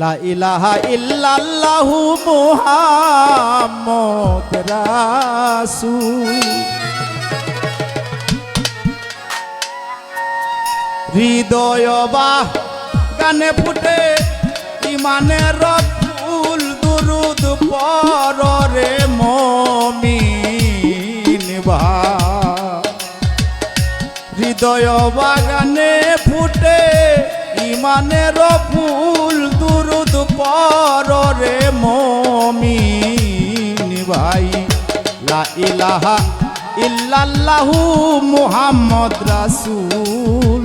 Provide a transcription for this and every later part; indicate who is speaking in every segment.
Speaker 1: লা ইলাহা ইল্লাল্লাহু মুহাম্মদ রাসূল। হৃদয় বাগানে ফুটে ইমানের ফুল, দুরুদ পড়রে মুমিন ভাই। হৃদয় বাগানে ফুটে ইমানের ফুল, দুরুদ পড়রে মুমিন ভাই। লা ইলাহা ইল্লাল্লাহু মুহাম্মদ রাসূল।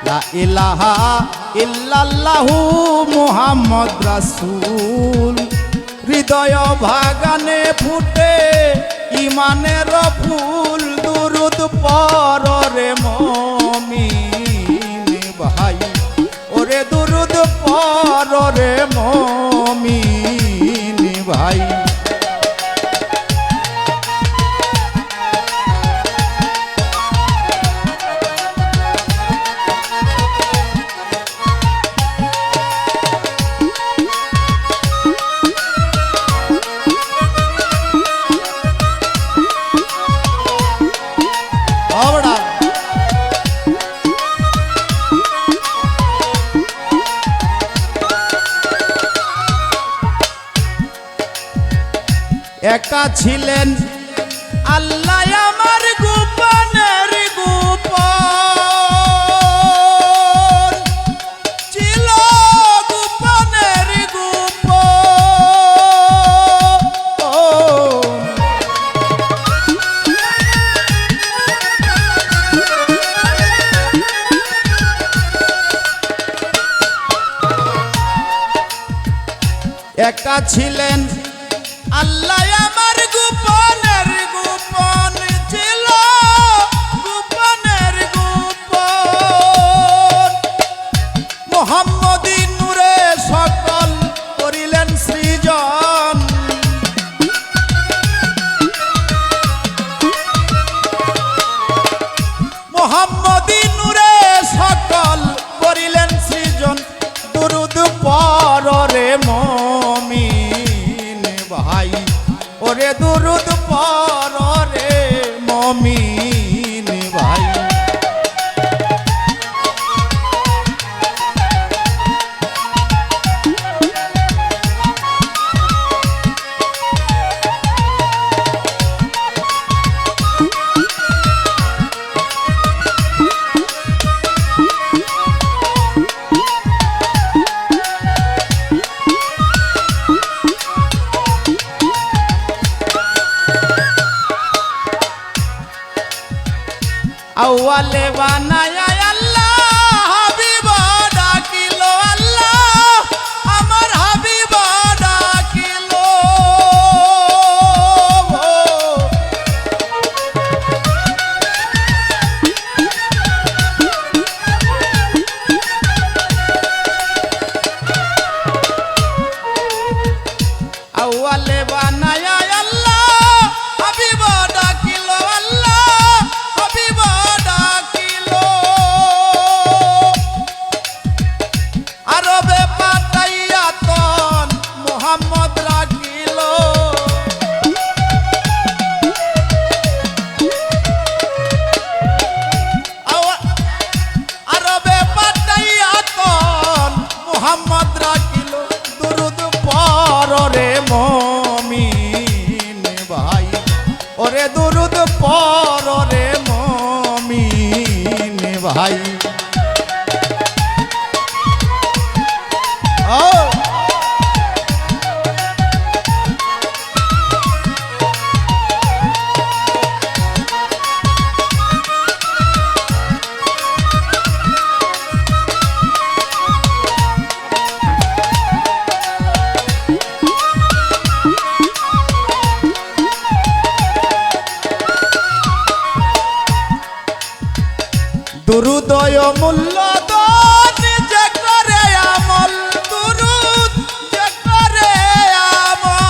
Speaker 1: লা ইলাহা ইল্লাল্লাহু মুহাম্মদ রাসূল। হৃদয় বাগানে ফুটে ইমানের ফুল, দুরুদ পড়রে মুমিন ভাই। ওরে দুরুদ পড়রে মুমিন ভাই। একা ছিলেন আল্লাহ আমার গোপনের গোপন, ছিল গোপনের গোপন। একা ছিলেন আল্লাহ আমার গোপনের গোপন, ছিল গোপনের গোপন। মুহাম্মদী নূরে সকল করিলেন সৃজন। মুহাম্মদী নূরে সকল করিলেন সৃজন, দুরুদ পড়রে মুমিন ভাই। ওরে দুরুদ পড়রে মুমিন ভাই। আউয়ালে বানায়া আল্লাহ হাবিব ডাকিলো, আল্লাহ আমার হাবিব ডাকিলো। আউয়ালে বানায়া আল্লাহ হাবিব ডাকিলো, আল্লাহ হাবিব ডাকিলো। আরবে পাঠাইয়া তন মুহাম্মদ রাখিলো। আরবে পাঠাইয়া তন মুহাম্মদ রাখিলো, দুরুদ পড়রে মুমিন ভাই। ওরে দুরুদ পড়রে মুমিন ভাই। দুরুদয় মূল্য যে করে আমল, দুরুদ যে করে আমল।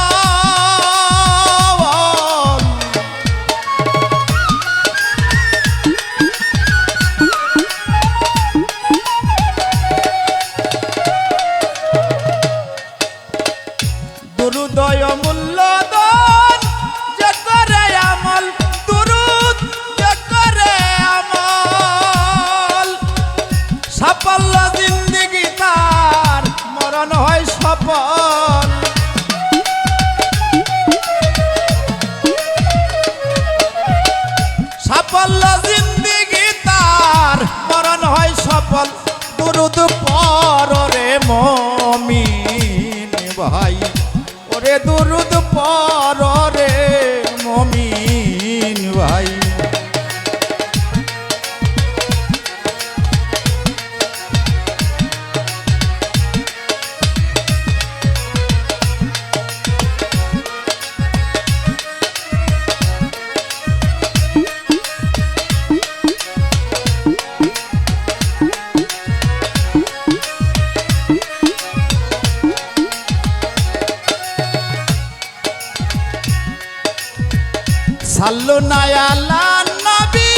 Speaker 1: সাল্লু না আলা নবী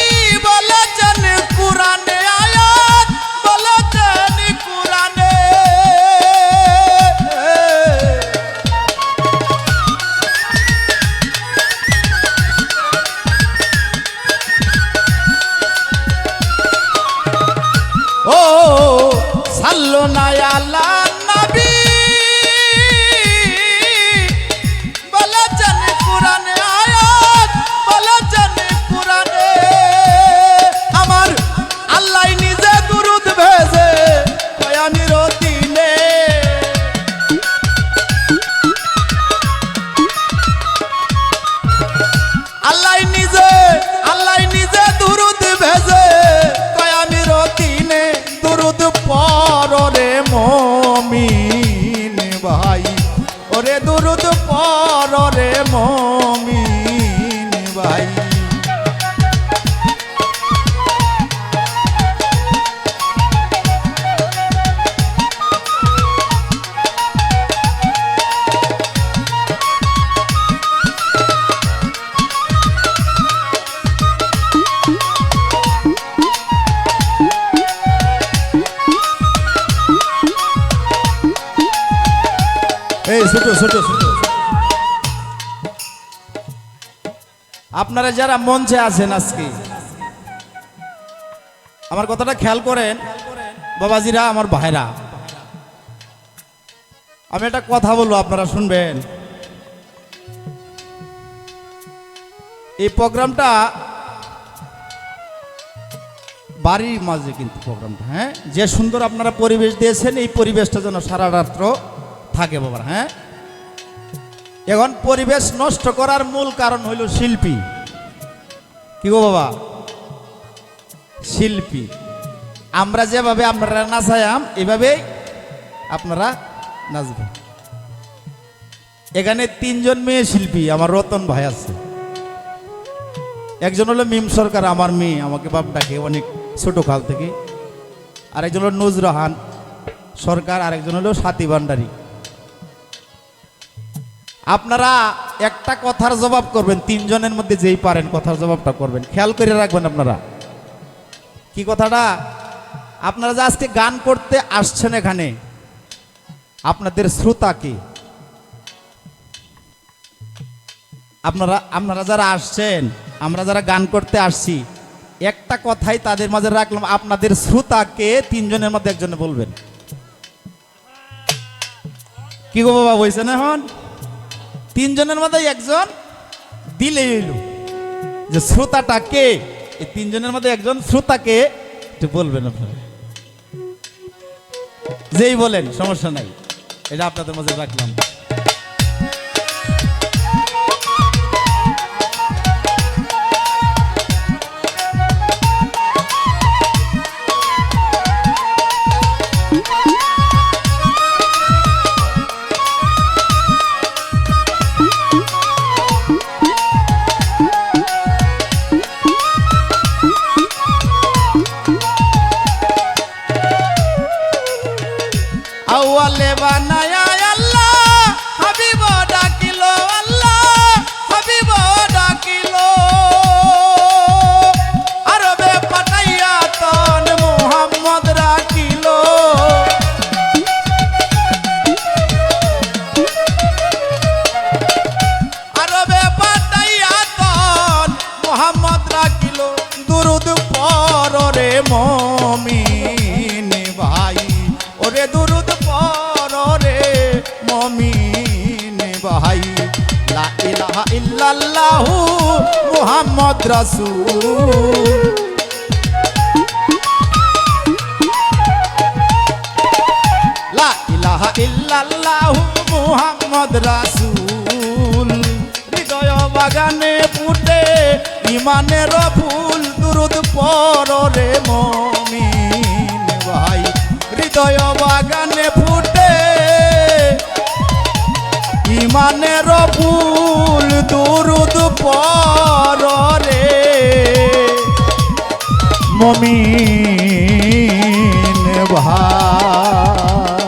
Speaker 1: বলেছেন কুরআনে আয়াত বলেছেন কুরআনে ও সাল্লু না আলা নবী বলেছেন কুরআনে আয়াত বলেছেন কুরআনে আমার আল্লাহ নিজে দুরূদ ভেজে কয়ানির দিনে আল্লাহ নিজে দুরূদ ভেজে কয়ানির দিনে দুরূদ পড়রে মুমিন ভাই ওরে দুরূদ পড়রে মুমিন ভাই এই ছোট ছোট ছোট আপনারা যারা মঞ্চে আছেন আজকে আমার কথাটা খেয়াল করেন বাবাজিরা আমার ভাইরা আমি একটা কথা বলবো আপনারা শুনবেন এই প্রোগ্রামটা বাড়ির মাঝে কিন্তু প্রোগ্রামটা হ্যাঁ যে সুন্দর আপনারা পরিবেশ দিয়েছেন এই পরিবেশটা যেন সারা রাত্র থাকে বাবা হ্যাঁ এখন পরিবেশ নষ্ট করার মূল কারণ হইল শিল্পী কি গো বাবা শিল্পী আমরা যেভাবে আপনারা নাচায়াম এভাবেই আপনারা নাচবেন এখানে তিনজন মেয়ে শিল্পী আমার রতন ভাই আছে একজন হলো মিম সরকার আমার মেয়ে আমাকে বাপ ডাকে অনেক ছোট কাল থেকে আরেকজন হলো নুজরাহান সরকার আরেকজন হলো সাথী ভান্ডারী আপনারা একটা কথার জবাব করবেন তিনজনের মধ্যে যেই পারেন কথার জবাবটা করবেন খেয়াল করে রাখবেন আপনারা কি কথাটা আপনারা যে আজকে গান করতে আসছেন এখানে আপনাদের শ্রোতা কি আপনারা যারা আসছেন আমরা যারা গান করতে আসছি একটা কথাই তাদের মাঝে রাখলাম আপনাদের শ্রোতাকে তিনজনের মধ্যে একজনে বলবেন কি গো বাবা বলছেন এখন তিনজনের মধ্যে একজন দিলে হইল যে শ্রোতাটা কে এই তিনজনের মধ্যে একজন শ্রোতাকে একটু বলবেন আপনারা যেই বলেন সমস্যা নাই এটা আপনাদের মাঝে রাখলাম আউয়ালে বানায়া আল্লাহ হাবিব ডাকিলো আল্লাহ হাবিব ডাকিলো আরবে পাঠাইয়া তন মুহাম্মদ রাখিলো আরবে পাঠাইয়া তন মুহাম্মদ রাখিলো দুরূদ পড়রে মুমিন ভাই ওরে দুরূদ পড়রে মুমিন ভাই লা ইলাহা ইল্লাল্লাহু মুহাম্মদ রাসূল লা ইলাহা ইল্লাল্লাহু মুহাম্মদ রাসূল হৃদয় বাগানে ফুটে ইমানের ফুল দুরূদ পড়রে মুমিন ভাই হৃদয় বাগানে ফুটে ইমানের ফুল দুরূদ পড়রে মুমিন ভাই